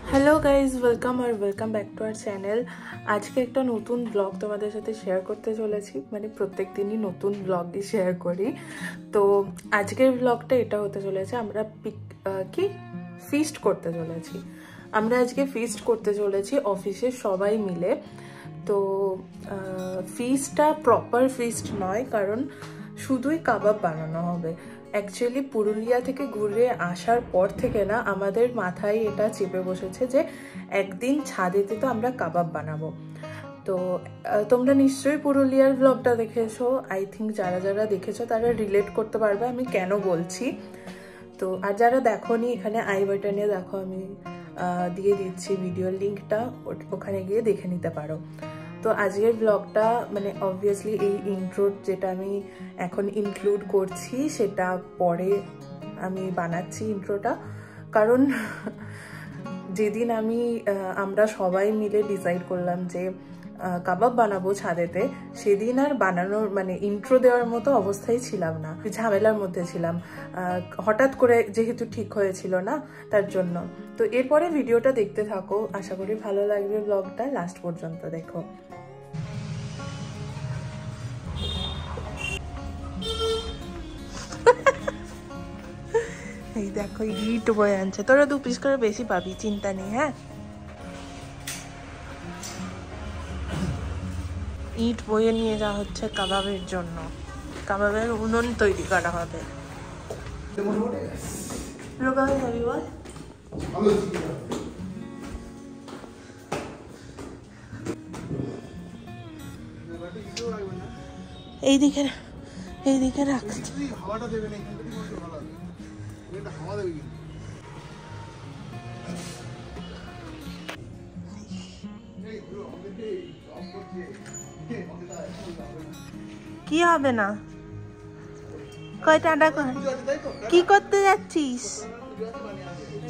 Hello guys, welcome back to our channel. আজকে একটা নতুন ব্লগ তোমাদের সাথে শেয়ার করতে চলেছি। মানে প্রত্যেক দিনই নতুন ব্লগই শেয়ার করি। তো আজকের ব্লগটা এটা হতে চলেছে, আমরা ফিস্ট করতে চলেছি। আমরা আজকে ফিস্ট করতে চলেছি অফিসের সবাই মিলে। তো ফিস্টটা প্রপার ফিস্ট নয়, কারণ শুধুই কাবাব বানানো হবে। অ্যাকচুয়ালি পুরুলিয়া থেকে ঘুরে আসার পর থেকে না আমাদের মাথায় এটা চেপে বসেছে যে একদিন ছাদেতে তো আমরা কাবাব বানাবো। তো তোমরা নিশ্চয়ই পুরুলিয়ার ব্লগটা দেখেছো। আই থিঙ্ক যারা যারা দেখেছো তারা রিলেট করতে পারবে আমি কেন বলছি। তো আর যারা দেখোনি, এখানে আই বাটনে দেখো, আমি দিয়ে দিচ্ছি ভিডিওর লিঙ্কটা, ওখানে গিয়ে দেখে নিতে পারো। তো আজকের ব্লগটা মানে অবভিয়াসলি এই ইন্ট্রোর যেটা আমি এখন ইনক্লুড করছি সেটা পরে আমি বানাচ্ছি ইন্ট্রোটা। কারণ যেদিন আমরা সবাই মিলে ডিসাইড করলাম যে কাবাব বানাবো ছাদেতে, সেদিন আর বানানোর মানে ইন্ট্রো দেওয়ার মতো অবস্থায় ছিলাম না, ঝামেলার মধ্যে ছিলাম। হঠাৎ করে যেহেতু ঠিক হয়েছিল না, তার জন্য। তো এরপরে ভিডিওটা দেখতে থাকো, আশা করি ভালো লাগবে। ব্লগটা লাস্ট পর্যন্ত দেখো। এই দেখো ইট বয়ে আনছে, তোরা 2 পিস করে বেশি পাবি, চিন্তা নেই। হ্যাঁ, ইট বয়ে নিয়ে যাওয়া হচ্ছে কাবাবের জন্য। কাবাবের উনুন তৈরি করা হবে। রোগা হয়ে যাবি বল। এইদিকে রাখছি। হাওয়াটা দেবে না, এখান থেকে ভালো হবে। এটা হাওয়া দেবে কি? কি হবে না? কয়টা কি করতে যাচ্ছিস?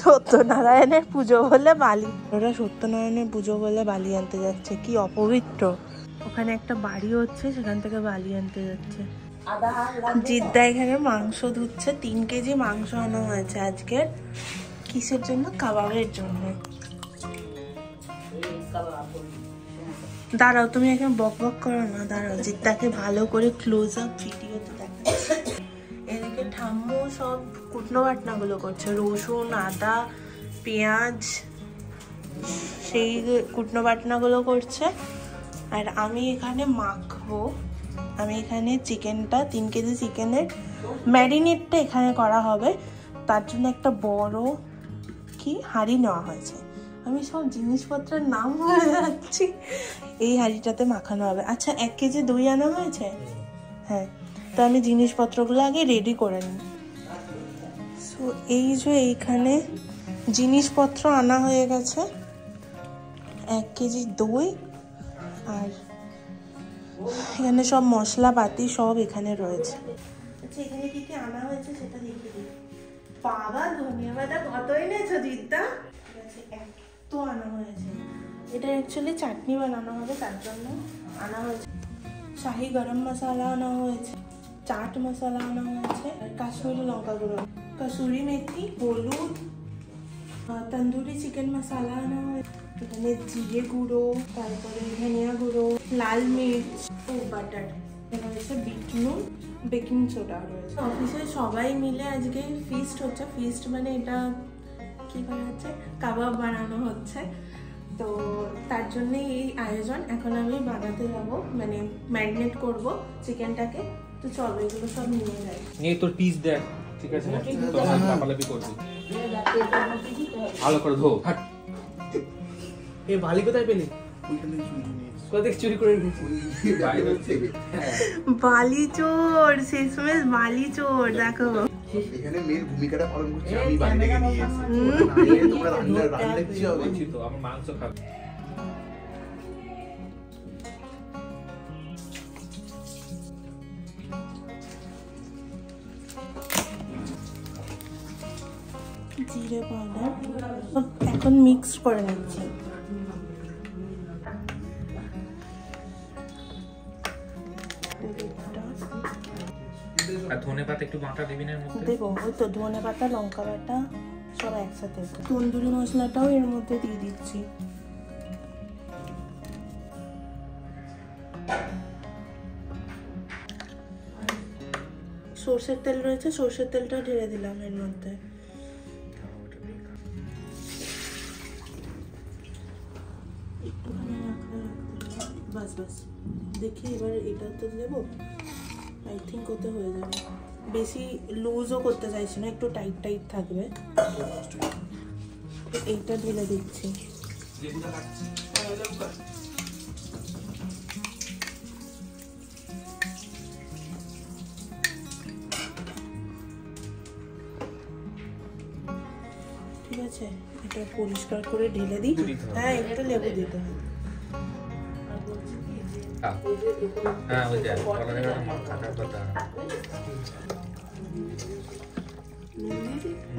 সত্যনারায়ণের পুজো বলে বালি, ওরা সত্যনারায়ণের পুজো বলে বালি আনতে যাচ্ছে। কি অপবিত্র। ওখানে একটা বাড়ি হচ্ছে, সেখান থেকে বালি আনতে যাচ্ছে। জিদ্দা এখানে মাংস ধুচ্ছে। 3 কেজি মাংস আনা হয়েছে আজকের। কিসের জন্য? কাবাবের জন্য। দাঁড়াও, তুমি এখানে বক বক করো না, দাঁড়াও, জিদ্দাকে ভালো করে ক্লোজ আপ ভিডিওতে দেখাচ্ছি। এদিকে ঠাম্মু সব কুটনো বাটনা গুলো করছে, রসুন, আদা, পেঁয়াজ, সেই কুটনো বাটনা গুলো করছে। আর আমি এখানে মাখবো। আমি এখানে চিকেনটা, 3 কেজি চিকেনের ম্যারিনেটটা এখানে করা হবে। তার জন্য একটা বড় হাঁড়ি নেওয়া হয়েছে। আমি সব জিনিসপত্রের নাম ভুলে যাচ্ছি। এই হাঁড়িটাতে মাখানো হবে। আচ্ছা, 1 কেজি দই আনা হয়েছে। হ্যাঁ, তো আমি জিনিসপত্রগুলো আগে রেডি করে নিই। সো এই যে এইখানে জিনিসপত্র আনা হয়ে গেছে। 1 কেজি দই, আর এখানে সব মশলাপাতি সব এখানে রয়েছে। আচ্ছা, এখানে কি কি আনা হয়েছে সেটা দেখে দিই। বাবা, ধনিয়া পাতা কত এনেছো জিদ্দা? এত আনা হয়েছে। এটা অ্যাকচুয়ালি চাটনি বানানো হবে, তার জন্য আনা হয়েছে। শাহি গরম মশলা আনা হয়েছে, চাট মশলা আনা হয়েছে, কাশ্মীরি লঙ্কা গুঁড়ো, কসুরি মেথি, হলুদ, তন্দুরি চিকেন মশলা আনা হয়েছে, এখানে জিরে গুঁড়ো, তারপরে ধনিয়া গুঁড়ো, লাল মির্চ ও বাটার, এখানে হচ্ছে বিট নুন, বেকিং সোডা রয়েছে। অফিসে সবাই মিলে আজকে ফিস্ট হচ্ছে। ফিস্ট মানে এটা কি করা হচ্ছে? কাবাব বানানো হচ্ছে। তো তার জন্য এই আয়োজন। এখন আমি বানাতে যাব, মানে ম্যারিনেট করব চিকেনটাকে। তো চলো এগুলো সব নিয়ে যাই। নিয়ে তোর পিস দেখ, ঠিক আছে না? তো লাপালাপি করবি, ভালো করে ধো। হাট, এই বালি কোথায় পেলি? চুরি করে বালি চোর, শেষমেশ বালি চোর। দেখো এখানে মেন ভূমিকাটা পালন করছি আমি, বাড়ি থেকে নিয়ে এসেছি। তোমরা রান্না দেখছি হবে তো আমার মাংস খাবে। জিরে পাউডার এখন মিক্স করে নিচ্ছি। আর ধনেপাতা একটু বাটা দিবি না? দেবো, ওই তো ধনেপাতা, লঙ্কা বাটা, সব একসাথে। তন্দুরি মশলাটাও এর মধ্যে দিয়ে দিচ্ছি। সর্ষের তেল রয়েছে, সর্ষের তেলটা ঢেলে দিলাম এর মধ্যে। একটুখানি বাস বাস দেখি এবার এটা তো দেবো। আই থিঙ্ক ওতে হয়ে যাবে। বেশি লুজও করতে চাইছি না, একটু টাইট টাইট থাকবে। এইটা ঢেলে দিচ্ছি। ঠিক আছে, এটা পরিষ্কার করে ঢেলে দিই। হ্যাঁ, একটু লেবু দিতে হবে।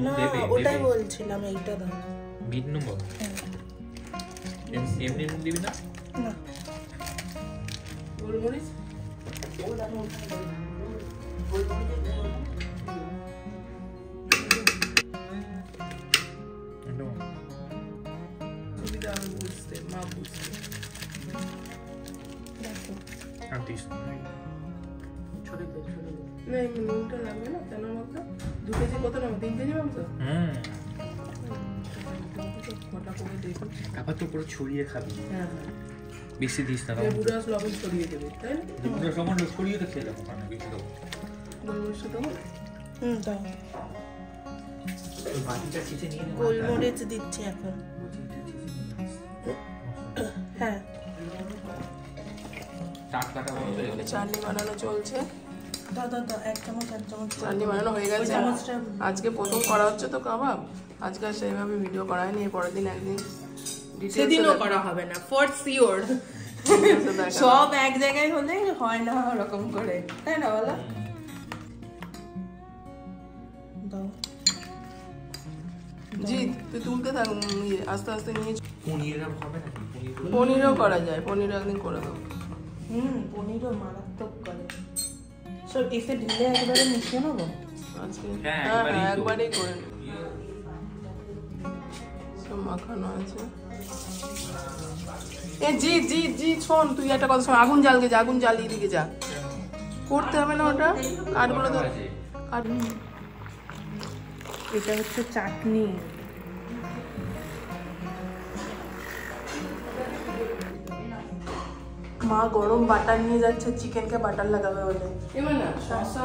না, ওটাই বলছিলাম, এইটা দাও। বিট নুন এমনি নুন দিবি না? না, গোলমরিচ বুঝতে মা বুঝতে না, এমনি নুনটা লাগবে না। কেন মাংস 2 কেজি কত নেবো? 3 কেজি মাংস। ফটা করে দেখো, আবার তো পুরো ছড়িয়ে খাবি। হ্যাঁ, বেশি দিস না, লেবুরস লবণ ছড়িয়ে দেবে, তাই না? লেবুরস লবণ ছড়িয়ে তো খেয়ে দেবো, কারণ বেশি দেবো। গোলমরিচটা দেবো? দাও। বাটিটা ছিটে নিয়ে নে। গোলমরিচ দিচ্ছি এখন। হ্যাঁ, চাটনি বানানো চলছে। দাও দাও দাও, 1 চামচ চাটনি বানানো হয়ে গেছে। আজকে প্রথম করা হচ্ছে তো কাবাব, আজকে সেইভাবে ভিডিও করা হয়নি। পরের দিন একদিন সেদিনও করা হবে না, ফর শিওর। সব এক জায়গায় হলে হয় না ওরকম করে, তাই না বলো? দাও জি, তুই তুলতে থাক, আস্তে আস্তে নিয়ে। পনিরও করা যায়, পনির একদিন করে দাও। পনিরও মারাত্মক করে। সব এসে ঢেলে একবারে মিশিয়ে নেবো আজকে। হ্যাঁ, একবারেই করে নেব। সব মাখানো আছে। এ জি জি জি, শোন, তুই একটা কথা শোন। আগুন জ্বালিয়ে যা, আগুন জ্বালিয়ে দিকে যা। করতে হবে না ওটা, কাঠগুলো তো কাঠ। এটা হচ্ছে চাটনি। মা গরম বাটার নিয়ে যাচ্ছে, চিকেনকে বাটার লাগাবে বলে। এবার না শসা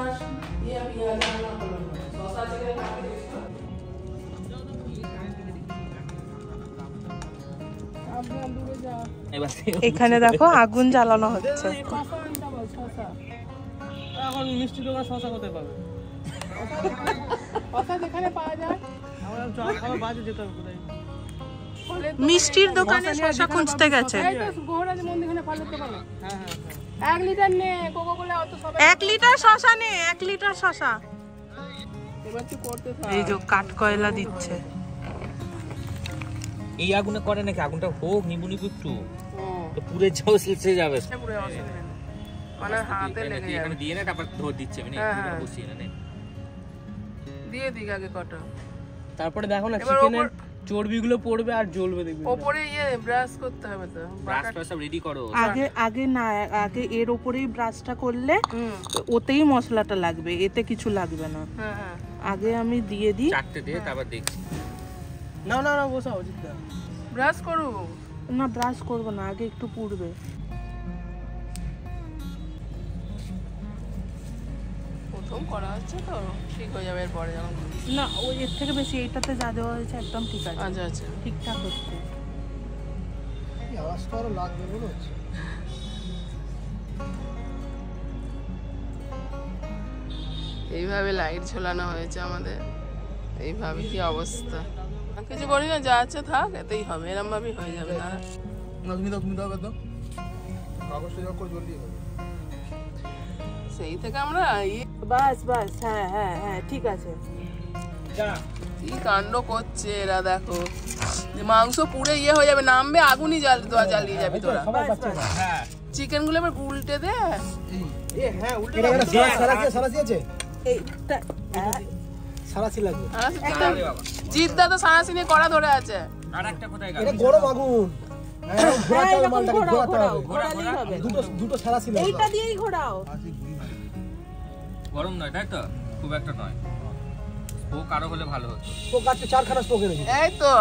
এখানে দেখো আগুন জ্বালানো হচ্ছে। এখন মিষ্টি দোকান শসা কোথায় পাবে? মিষ্টির দোকানে শসা খুঁজতে গেছে। 1 লিটার নে, কোকোকোলা অত সব 1 লিটার শসা নে, 1 লিটার শসা। এবার তুই করতে থাক। এই যে কাঠ কয়লা দিচ্ছে। এই আগুনে করে নাকি? আগুনটা হোক নিবু নিবু একটু, তো পুরে যাও, শেষে যাবে। পুরো অসুবিধা নেই, মানে হাতে লেগে যাবে। এখানে দিয়ে না, তারপর ধর দিচ্ছে মানে বসিয়ে না। দিয়ে দিক আগে কটা, তারপরে দেখো না চিকেনের চর্বিগুলো পড়বে আর জ্বলবে, দেখবে। উপরে ব্রাশ করতে হবে তো, ব্রাশটা সব রেডি করো। আগে না, আগে এর উপরেই ব্রাশটা করলে ওতেই মশলাটা লাগবে, এতে কিছু লাগবে না। হ্যাঁ, আগে আমি দিয়ে দিই, চারটে দিয়ে তারপর দেখছি। না না না, বসাও জিদ্দা। ব্রাশ করো না, ব্রাশ করব না, আগে একটু পুড়বে। প্রথম করা হচ্ছে তো, ঠিক হয়ে যাবে এরপরে যখন। না, ওই এর থেকে বেশি এইটাতে যা দেওয়া হয়েছে একদম ঠিক আছে। আচ্ছা আচ্ছা, ঠিকঠাক হচ্ছে। এই আওয়াজটা আরো লাগবে মনে হচ্ছে। এইভাবে লাইট ঝোলানো হয়েছে আমাদের, এইভাবে কি অবস্থা। কিছু করি না, যা আছে থাক, এতেই হবে, এরম ভাবেই হয়ে যাবে। না তুমি দাও তো কাগজটা যখন করে জলদি হবে। সেই থেকে আমরা বাস বাস, হ্যাঁ হ্যাঁ হ্যাঁ, ঠিক আছে। কি কাণ্ড করছে এরা, দেখো মাংস পুড়ে হয়ে যাবে, নামবে আগুনই জ্বালিয়ে যাবি তোরা। চিকেন গুলো এবার উল্টে দে। হ্যাঁ, উল্টে দাও। সারাসি আছে, এইটা সারাসি লাগবে। জিদ্দা তো সানাসি নিয়ে কড়া ধরে আছে। আর একটা কোথায় এটা গরম আগুন ঘোরাতে হবে মালটাকে ঘোরাতে হবে দুটো ছাড়া ছিল এইটা দিয়েই ঘোরাও। গরম নয় তাই তো, খুব একটা নয়। স্পোক আরো হলে ভালো হতো। স্পোক আজকে 4খানা স্পোক এনেছি। এই তো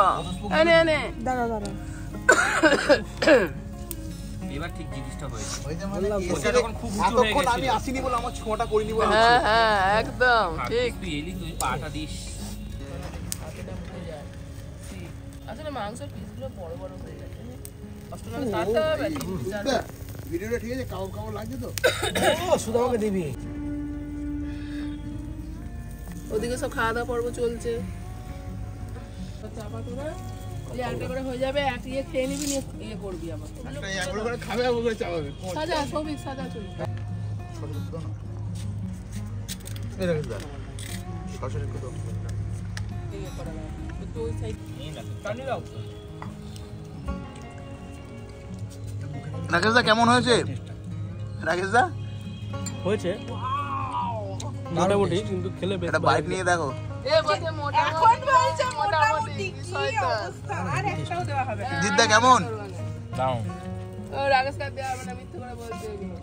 এনে এনে দাঁড়া দাঁড়া। এবার ঠিক জিনিসটা হয়েছে। ওই যে মানে ওটা যখন খুব উঁচু হয়ে এতক্ষণ আমি গেছিল। আসিনি বলে আমার ছোঁয়াটা করিনি বলে হ্যাঁ হ্যাঁ একদম ঠিক। তুই এলি, তুই পাটা দিস। আসলে মাংসের পিসগুলো বড় বড় হয়ে গেছে। কষ্ট করে কাটতে হবে। ভিডিওটা ঠিক আছে, কাউ লাগছে তো? ও শুধু আমাকে দিবি। ওদিকে সব খাওয়া দাওয়া পর্ব চলছে। চাপা করে ওই একটা করে হয়ে যাবে, এক ইয়ে খেয়ে নিবি, নিয়ে ইয়ে করবি আবার। একবার করে খাবে, একবার করে চাপাবে। সাজা সবিক সাজা চলবে। এটা কি দাও? সরাসরি কত? ইয়ে করা যাবে। একটু ওই সাইড টানি দাও। রাকেশ দা কেমন হয়েছে? রাকেশ দা হয়েছে মোটামুটি, কিন্তু খেলে বেশ একটা বাইট নিয়ে দেখো। এ বলছে মোটা এখন বলছে মোটামুটি কি অবস্থা, আর একটাও দেওয়া হবে না। জিদ্দা কেমন? দাও। ও রাগেশ কাট দেওয়া হবে না, মিথ্যে করে বলছে এগুলো।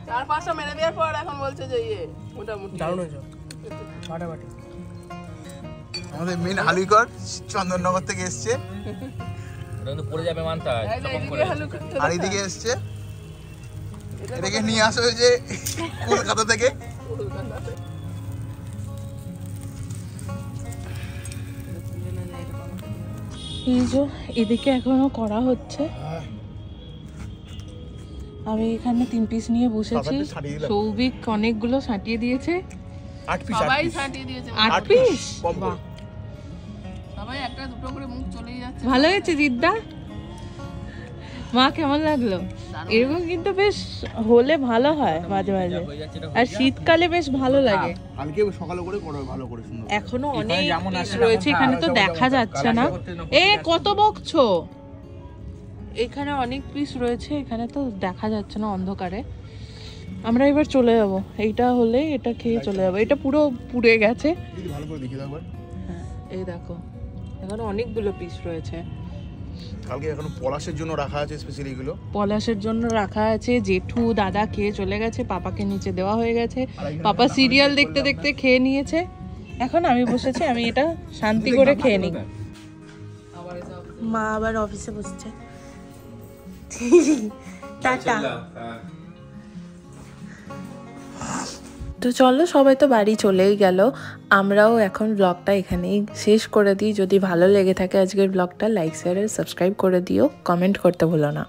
4-5টা মেরে দেওয়ার পর এখন বলছে যে ইয়ে মোটামুটি দারুণ হয়েছে ফাটাফাটি। আমাদের মেন হালুইকর চন্দননগর থেকে এসছে, ওটা কিন্তু পড়ে যাবে মানটা। এই যে এদিকে হালু করতে আর এদিকে এসছে। এটাকে নিয়ে আসা হয়েছে কলকাতা থেকে। এই যে এদিকে এখনো করা হচ্ছে। আমি এখানে 3 পিস নিয়ে বসেছি। সৌভিক অনেকগুলো ছাটিয়ে দিয়েছে। 8 পিস, সবাই ছাটিয়ে দিয়েছে। 8 পিস? বাহ, সবাই একটা দুটো করে মুখ চলেই যাচ্ছে। ভালো হয়েছে জিদ্দা? মা কেমন লাগলো? এরকম কিন্তু বেশ হলে ভালো হয় মাঝে মাঝে, আর শীতকালে বেশ ভালো লাগে। কালকে সকালে করে করো, ভালো করে সুন্দর। এখনো অনেক পিস রয়েছে, এখানে তো দেখা যাচ্ছে না। এ কত বকছো? এখানে অনেক পিস রয়েছে, এখানে তো দেখা যাচ্ছে না অন্ধকারে। আমরা এবার চলে যাব, এইটা হলে এটা খেয়ে চলে যাবো। এটা পুরো পুড়ে গেছে। দিদি ভালো করে দেখে দাও একবার। হ্যাঁ এই দেখো, এখানে অনেকগুলো পিস রয়েছে। কালকে এখনো পলাশের জন্য রাখা আছে স্পেশালি এগুলো। পলাশের জন্য রাখা আছে। জেঠু দাদা খেয়ে চলে গেছে, পাপাকে নিচে দেওয়া হয়ে গেছে। পাপা সিরিয়াল দেখতে দেখতে খেয়ে নিয়েছে। এখন আমি বসেছি, আমি এটা শান্তি করে খেয়ে নিই। মা আবার অফিসে বসছে। টাটা। তো চলো, সবাই তো বাড়ি চলেই গেল, আমরাও এখন ব্লগটা এখানেই শেষ করে দিই। যদি ভালো লেগে থাকে আজকের ব্লগটা, লাইক শেয়ার আর সাবস্ক্রাইব করে দিও, কমেন্ট করতে ভুলো না।